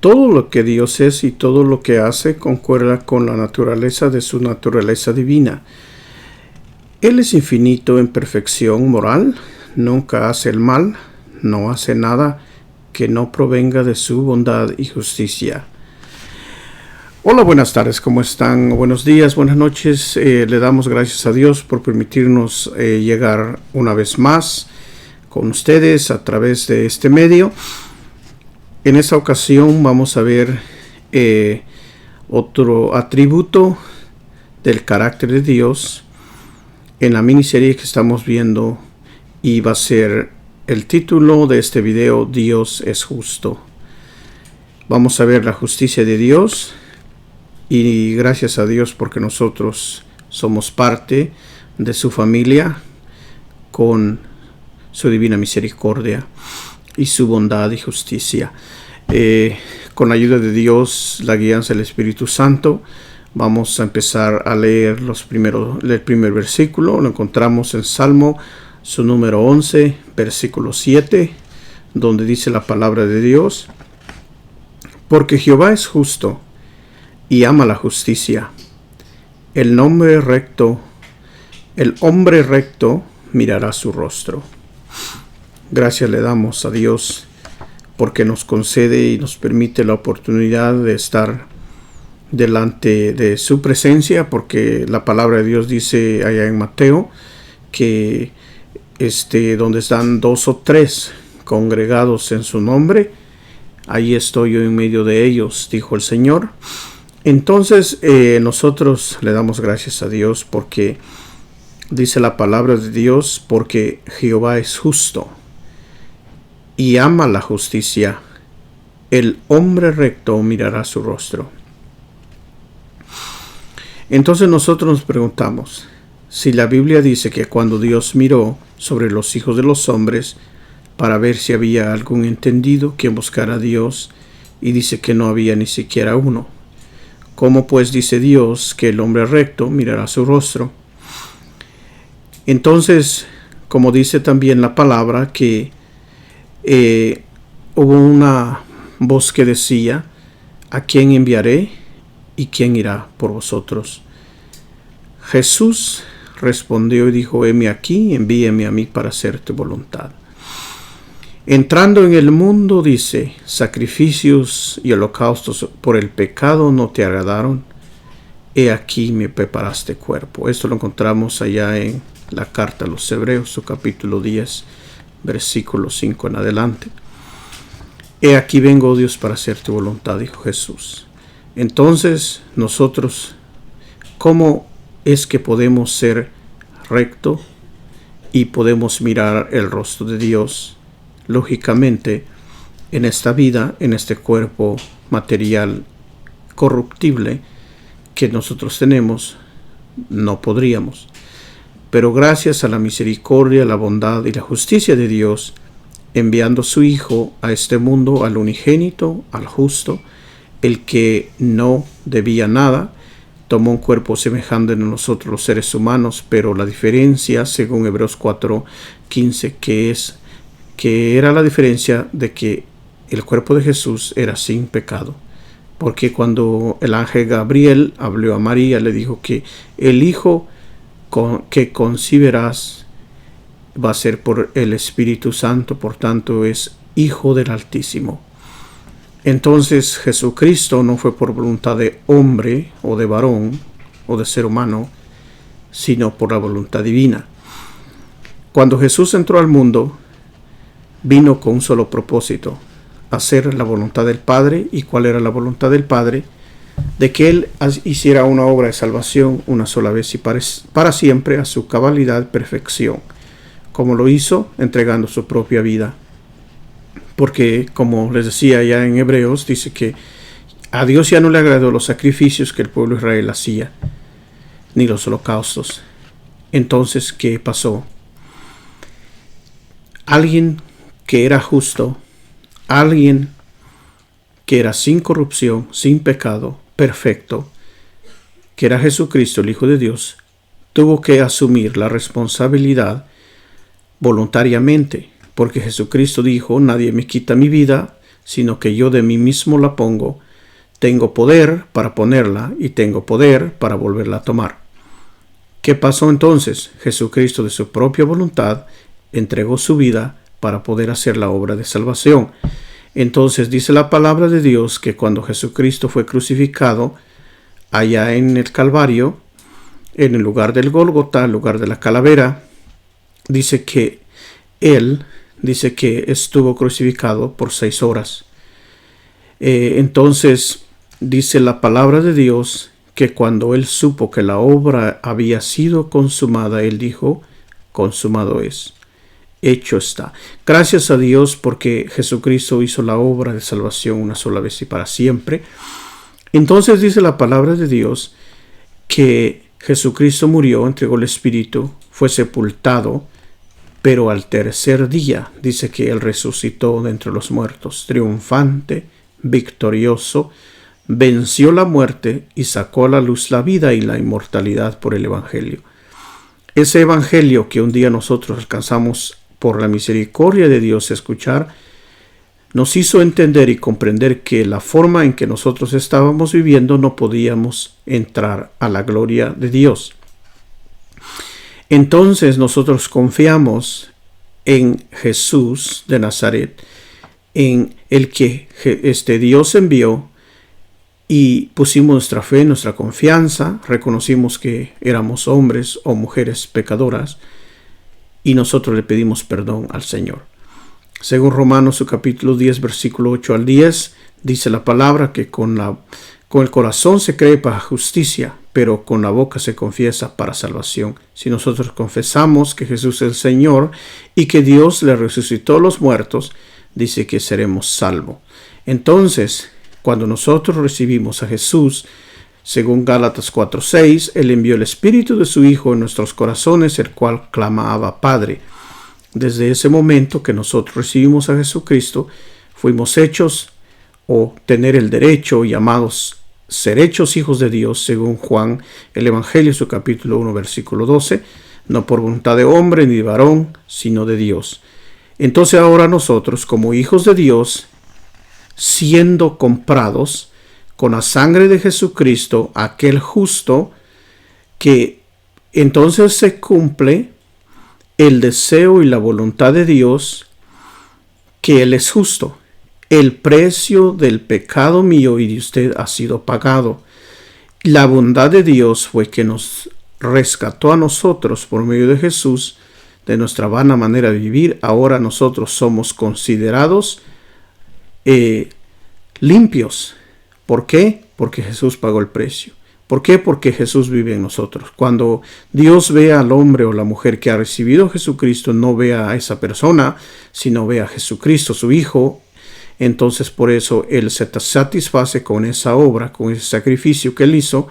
Todo lo que Dios es y todo lo que hace concuerda con la naturaleza de su naturaleza divina. Él es infinito en perfección moral, nunca hace el mal, no hace nada que no provenga de su bondad y justicia. Hola, buenas tardes, ¿cómo están? Buenos días, buenas noches. Le damos gracias a Dios por permitirnos llegar una vez más con ustedes a través de este medio. En esta ocasión vamos a ver otro atributo del carácter de Dios en la miniserie que estamos viendo, y va a ser el título de este video: Dios es justo. Vamos a ver la justicia de Dios, y gracias a Dios porque nosotros somos parte de su familia con su divina misericordia y su bondad y justicia. Con la ayuda de Dios, la guianza del Espíritu Santo, vamos a empezar a leer el primer versículo. Lo encontramos en Salmo, su número 11, versículo 7, donde dice la palabra de Dios: porque Jehová es justo y ama la justicia. El hombre recto mirará su rostro. Gracias le damos a Dios porque nos concede y nos permite la oportunidad de estar delante de su presencia, porque la palabra de Dios dice allá en Mateo que donde están 2 o 3 congregados en su nombre, ahí estoy yo en medio de ellos, dijo el Señor. Entonces nosotros le damos gracias a Dios porque dice la palabra de Dios: porque Jehová es justo y ama la justicia, el hombre recto mirará su rostro. Entonces nosotros nos preguntamos, si la Biblia dice que cuando Dios miró sobre los hijos de los hombres para ver si había algún entendido que buscara a Dios, y dice que no había ni siquiera uno, ¿cómo pues dice Dios que el hombre recto mirará su rostro? Entonces, como dice también la palabra, que hubo una voz que decía: ¿a quién enviaré y quién irá por vosotros? Jesús respondió y dijo: heme aquí, envíame a mí para hacer tu voluntad. Entrando en el mundo, dice: sacrificios y holocaustos por el pecado no te agradaron, he aquí me preparaste cuerpo. Esto lo encontramos allá en la carta a los Hebreos, su capítulo 10, versículo 5 en adelante. He aquí vengo, oh Dios, para hacer tu voluntad, dijo Jesús. Entonces nosotros, ¿cómo es que podemos ser recto y podemos mirar el rostro de Dios? Lógicamente, en esta vida, en este cuerpo material corruptible que nosotros tenemos, no podríamos. Pero gracias a la misericordia, la bondad y la justicia de Dios, enviando a su Hijo a este mundo, al unigénito, al justo, el que no debía nada, tomó un cuerpo semejante a nosotros los seres humanos, pero la diferencia, según Hebreos 4:15, que era la diferencia de que el cuerpo de Jesús era sin pecado. Porque cuando el ángel Gabriel habló a María, le dijo que el Hijo que concibirás va a ser por el Espíritu Santo, por tanto es Hijo del Altísimo. Entonces Jesucristo no fue por voluntad de hombre o de varón o de ser humano, sino por la voluntad divina. Cuando Jesús entró al mundo, vino con un solo propósito: hacer la voluntad del Padre. ¿Y cuál era la voluntad del Padre? De que Él hiciera una obra de salvación una sola vez y para siempre, a su cabalidad, perfección, como lo hizo entregando su propia vida. Porque, como les decía ya en Hebreos, dice que a Dios ya no le agradó los sacrificios que el pueblo de Israel hacía, ni los holocaustos. Entonces, ¿qué pasó? Alguien que era justo, alguien que era sin corrupción, sin pecado, perfecto, que era Jesucristo, el Hijo de Dios, tuvo que asumir la responsabilidad voluntariamente, porque Jesucristo dijo: nadie me quita mi vida, sino que yo de mí mismo la pongo. Tengo poder para ponerla y tengo poder para volverla a tomar. ¿Qué pasó entonces? Jesucristo de su propia voluntad entregó su vida para poder hacer la obra de salvación. Entonces dice la palabra de Dios que cuando Jesucristo fue crucificado allá en el Calvario, en el lugar del Gólgota, el lugar de la calavera, dice que él estuvo crucificado por 6 horas. Entonces dice la palabra de Dios que cuando él supo que la obra había sido consumada, él dijo: consumado es, hecho está. Gracias a Dios porque Jesucristo hizo la obra de salvación una sola vez y para siempre. Entonces dice la palabra de Dios que Jesucristo murió, entregó el Espíritu, fue sepultado, pero al tercer día dice que él resucitó de entre los muertos, triunfante, victorioso, venció la muerte y sacó a la luz la vida y la inmortalidad por el Evangelio. Ese Evangelio que un día nosotros alcanzamos por la misericordia de Dios escuchar, nos hizo entender y comprender que la forma en que nosotros estábamos viviendo no podíamos entrar a la gloria de Dios. Entonces nosotros confiamos en Jesús de Nazaret, en el que Dios envió, y pusimos nuestra fe, nuestra confianza, reconocimos que éramos hombres o mujeres pecadoras y nosotros le pedimos perdón al Señor. Según Romanos, su capítulo 10, versículo 8 al 10, dice la palabra que con el corazón se cree para justicia, pero con la boca se confiesa para salvación. Si nosotros confesamos que Jesús es el Señor y que Dios le resucitó a los muertos, dice que seremos salvos. Entonces, cuando nosotros recibimos a Jesús, según Gálatas 4:6, Él envió el Espíritu de su Hijo en nuestros corazones, el cual clama Abba Padre. Desde ese momento que nosotros recibimos a Jesucristo, fuimos hechos o tener el derecho, llamados ser hechos hijos de Dios, según Juan, el Evangelio, su capítulo 1, versículo 12, no por voluntad de hombre ni de varón, sino de Dios. Entonces ahora nosotros, como hijos de Dios, siendo comprados con la sangre de Jesucristo, aquel justo, que entonces se cumple el deseo y la voluntad de Dios, que Él es justo. El precio del pecado mío y de usted ha sido pagado. La bondad de Dios fue que nos rescató a nosotros por medio de Jesús de nuestra vana manera de vivir. Ahora nosotros somos considerados limpios. ¿Por qué? Porque Jesús pagó el precio. ¿Por qué? Porque Jesús vive en nosotros. Cuando Dios ve al hombre o la mujer que ha recibido a Jesucristo, no ve a esa persona, sino ve a Jesucristo, su Hijo. Entonces por eso Él se satisface con esa obra, con ese sacrificio que Él hizo.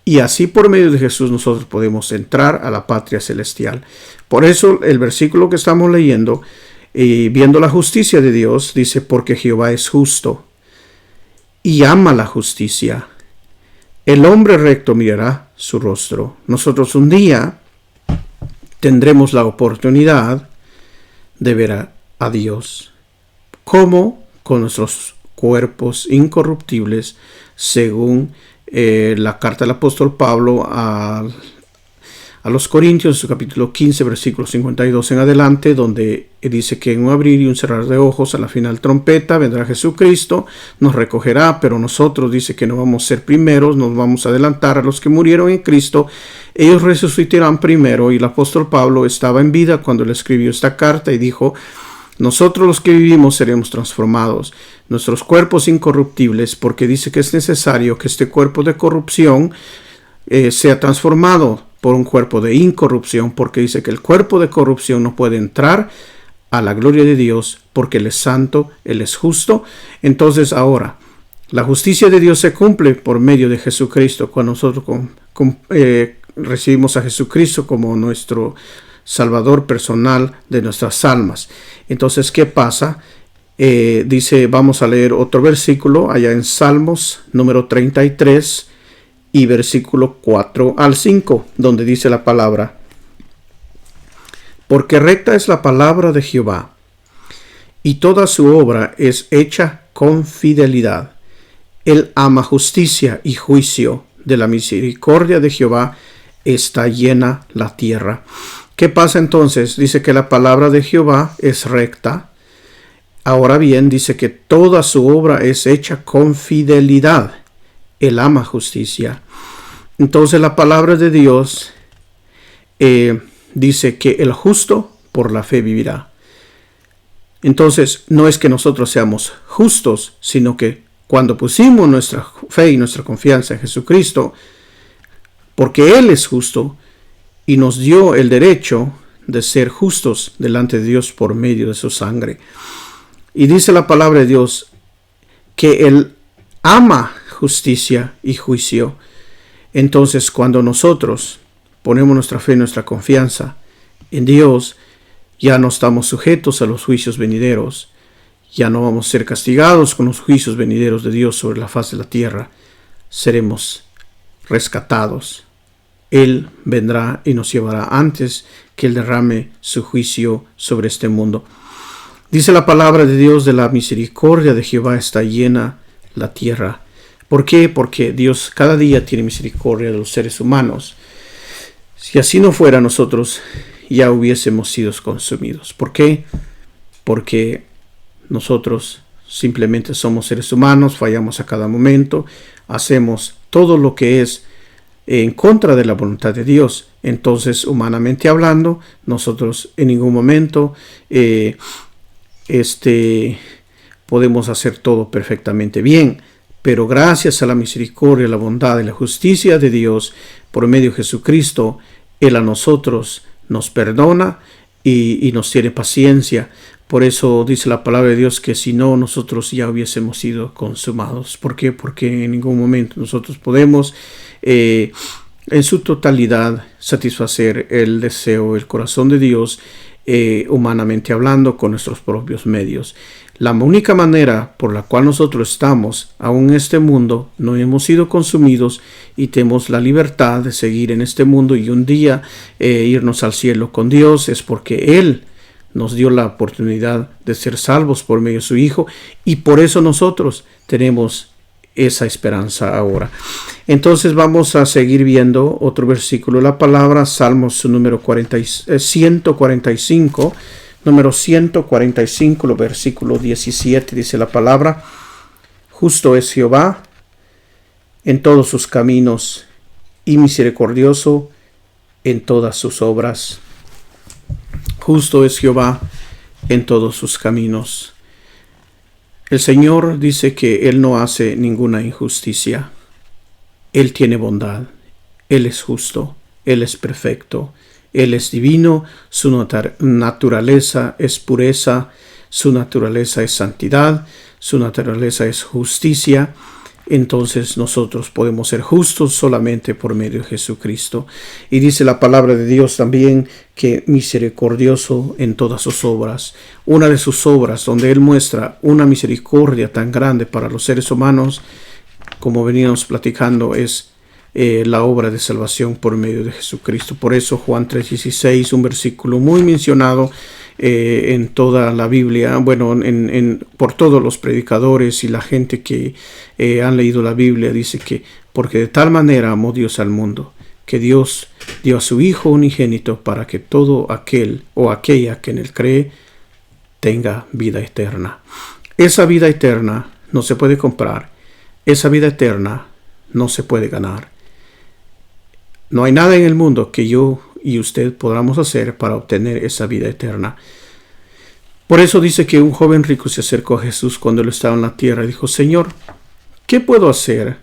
Y así por medio de Jesús nosotros podemos entrar a la patria celestial. Por eso el versículo que estamos leyendo, viendo la justicia de Dios, dice: porque Jehová es justo y ama la justicia. El hombre recto mirará su rostro. Nosotros un día tendremos la oportunidad de ver a Dios. ¿Cómo? Con nuestros cuerpos incorruptibles, según la carta del apóstol Pablo a los Corintios, su capítulo 15, versículo 52 en adelante, donde dice que en un abrir y un cerrar de ojos, a la final trompeta, vendrá Jesucristo, nos recogerá, pero nosotros, dice que no vamos a ser primeros, nos vamos a adelantar a los que murieron en Cristo, ellos resucitarán primero. Y el apóstol Pablo estaba en vida cuando le escribió esta carta y dijo: nosotros los que vivimos seremos transformados, nuestros cuerpos incorruptibles, porque dice que es necesario que este cuerpo de corrupción sea transformado por un cuerpo de incorrupción, porque dice que el cuerpo de corrupción no puede entrar a la gloria de Dios, porque Él es santo, Él es justo. Entonces ahora, la justicia de Dios se cumple por medio de Jesucristo, cuando nosotros recibimos a Jesucristo como nuestro Salvador personal de nuestras almas. Entonces, ¿qué pasa? Dice, vamos a leer otro versículo allá en Salmos número 33 y versículo 4 al 5, donde dice la palabra: porque recta es la palabra de Jehová, y toda su obra es hecha con fidelidad. Él ama justicia y juicio. De la misericordia de Jehová está llena la tierra. ¿Qué pasa entonces? Dice que la palabra de Jehová es recta. Ahora bien, dice que toda su obra es hecha con fidelidad. Él ama justicia. Entonces la palabra de Dios dice que el justo por la fe vivirá. Entonces no es que nosotros seamos justos, sino que cuando pusimos nuestra fe y nuestra confianza en Jesucristo, porque Él es justo y nos dio el derecho de ser justos delante de Dios por medio de su sangre. Y dice la palabra de Dios que Él ama justicia y juicio. Entonces, cuando nosotros ponemos nuestra fe y nuestra confianza en Dios, ya no estamos sujetos a los juicios venideros. Ya no vamos a ser castigados con los juicios venideros de Dios sobre la faz de la tierra. Seremos rescatados. Él vendrá y nos llevará antes que Él derrame su juicio sobre este mundo. Dice la palabra de Dios: de la misericordia de Jehová está llena la tierra. ¿Por qué? Porque Dios cada día tiene misericordia de los seres humanos. Si así no fuera, nosotros ya hubiésemos sido consumidos. ¿Por qué? Porque nosotros simplemente somos seres humanos, fallamos a cada momento, hacemos todo lo que es en contra de la voluntad de Dios. Entonces, humanamente hablando, nosotros en ningún momento podemos hacer todo perfectamente bien. Pero gracias a la misericordia, la bondad y la justicia de Dios, por medio de Jesucristo, Él a nosotros nos perdona y nos tiene paciencia. Por eso dice la palabra de Dios que si no, nosotros ya hubiésemos sido consumados. ¿Por qué? Porque en ningún momento nosotros podemos en su totalidad satisfacer el deseo, el corazón de Dios, humanamente hablando, con nuestros propios medios. La única manera por la cual nosotros estamos aún en este mundo, no hemos sido consumidos y tenemos la libertad de seguir en este mundo y un día irnos al cielo con Dios, es porque Él nos dio la oportunidad de ser salvos por medio de su Hijo, y por eso nosotros tenemos esa esperanza ahora. Entonces vamos a seguir viendo otro versículo de la palabra, Salmos número 145, número 145, versículo 17, dice la palabra: justo es Jehová en todos sus caminos y misericordioso en todas sus obras. Justo es Jehová en todos sus caminos. El Señor dice que Él no hace ninguna injusticia. Él tiene bondad. Él es justo. Él es perfecto. Él es divino. Su naturaleza es pureza. Su naturaleza es santidad. Su naturaleza es justicia. Entonces nosotros podemos ser justos solamente por medio de Jesucristo. Y dice la palabra de Dios también que misericordioso en todas sus obras. Una de sus obras donde Él muestra una misericordia tan grande para los seres humanos, como veníamos platicando, es la obra de salvación por medio de Jesucristo. Por eso Juan 3:16, un versículo muy mencionado en toda la Biblia, bueno, por todos los predicadores y la gente que han leído la Biblia, dice que porque de tal manera amó Dios al mundo, que Dios dio a su Hijo unigénito para que todo aquel o aquella que en Él cree tenga vida eterna. Esa vida eterna no se puede comprar. Esa vida eterna no se puede ganar. No hay nada en el mundo que yo y usted podamos hacer para obtener esa vida eterna. Por eso dice que un joven rico se acercó a Jesús cuando él estaba en la tierra y dijo: Señor, ¿qué puedo hacer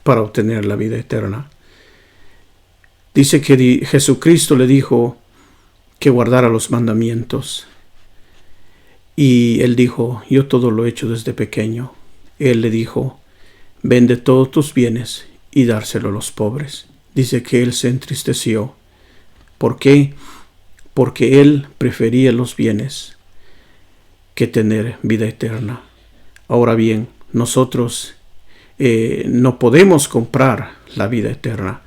para obtener la vida eterna? Dice que Jesucristo le dijo que guardara los mandamientos. Y él dijo: yo todo lo he hecho desde pequeño. Él le dijo: vende todos tus bienes y dárselo a los pobres. Dice que él se entristeció. ¿Por qué? Porque él prefería los bienes que tener vida eterna. Ahora bien, nosotros no podemos comprar la vida eterna.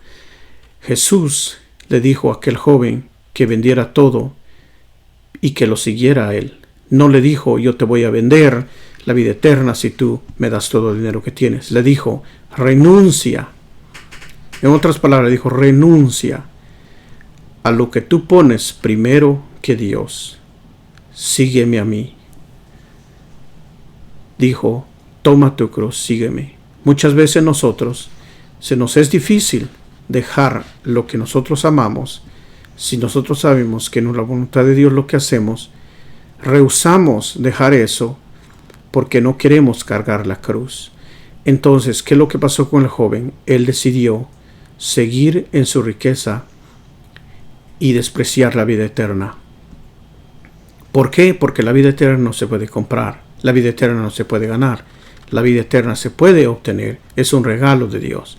Jesús le dijo a aquel joven que vendiera todo y que lo siguiera a él. No le dijo, yo te voy a vender la vida eterna si tú me das todo el dinero que tienes. Le dijo, renuncia. En otras palabras, dijo, renuncia a lo que tú pones primero que Dios. Sígueme a mí. Dijo, toma tu cruz, sígueme. Muchas veces nosotros, se nos es difícil dejar lo que nosotros amamos. Si nosotros sabemos que no es la voluntad de Dios lo que hacemos, rehusamos dejar eso porque no queremos cargar la cruz. Entonces, ¿qué es lo que pasó con el joven? Él decidió seguir en su riqueza y despreciar la vida eterna. ¿Por qué? Porque la vida eterna no se puede comprar, la vida eterna no se puede ganar, la vida eterna se puede obtener, es un regalo de Dios.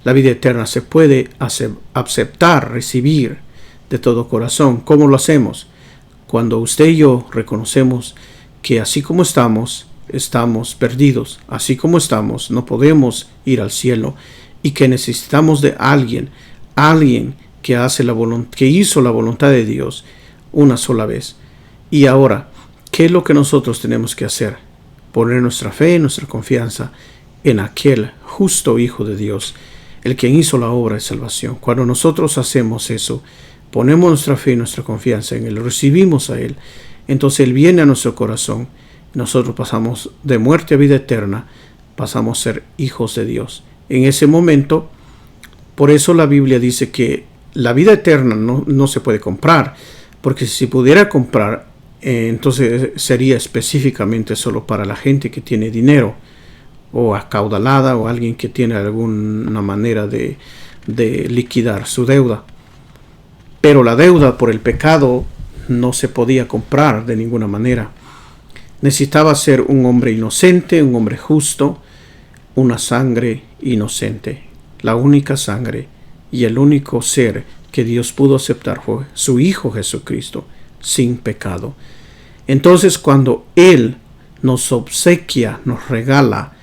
La vida eterna se puede aceptar, recibir de todo corazón. ¿Cómo lo hacemos? Cuando usted y yo reconocemos que así como estamos perdidos, así como estamos, no podemos ir al cielo y que necesitamos de alguien que hizo la voluntad de Dios una sola vez. Y ahora, ¿qué es lo que nosotros tenemos que hacer? Poner nuestra fe, nuestra confianza en aquel justo Hijo de Dios, el quien hizo la obra de salvación. Cuando nosotros hacemos eso, ponemos nuestra fe y nuestra confianza en Él, recibimos a Él, entonces Él viene a nuestro corazón. Nosotros pasamos de muerte a vida eterna, pasamos a ser hijos de Dios. En ese momento, por eso la Biblia dice que la vida eterna no se puede comprar, porque si pudiera comprar, entonces sería específicamente solo para la gente que tiene dinero, o acaudalada, o alguien que tiene alguna manera de liquidar su deuda. Pero la deuda por el pecado no se podía comprar de ninguna manera. Necesitaba ser un hombre inocente, un hombre justo, una sangre inocente. La única sangre y el único ser que Dios pudo aceptar fue su Hijo Jesucristo, sin pecado. Entonces, cuando Él nos obsequia, nos regala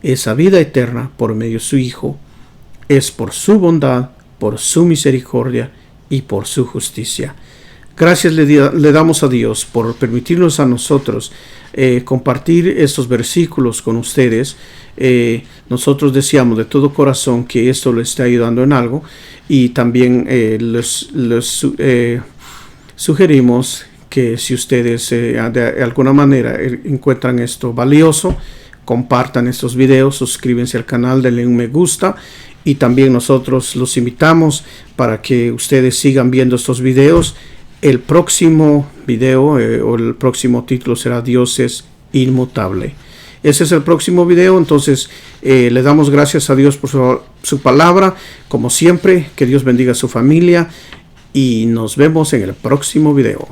esa vida eterna por medio de su Hijo, es por su bondad, por su misericordia y por su justicia. Gracias le damos a Dios por permitirnos a nosotros compartir estos versículos con ustedes. Nosotros deseamos de todo corazón que esto les esté ayudando en algo, y también les sugerimos que si ustedes de alguna manera encuentran esto valioso, compartan estos videos, suscríbanse al canal, denle un me gusta, y también nosotros los invitamos para que ustedes sigan viendo estos videos. El próximo video o el próximo título será Dios es inmutable. Ese es el próximo video. Entonces le damos gracias a Dios por su palabra. Como siempre, que Dios bendiga a su familia y nos vemos en el próximo video.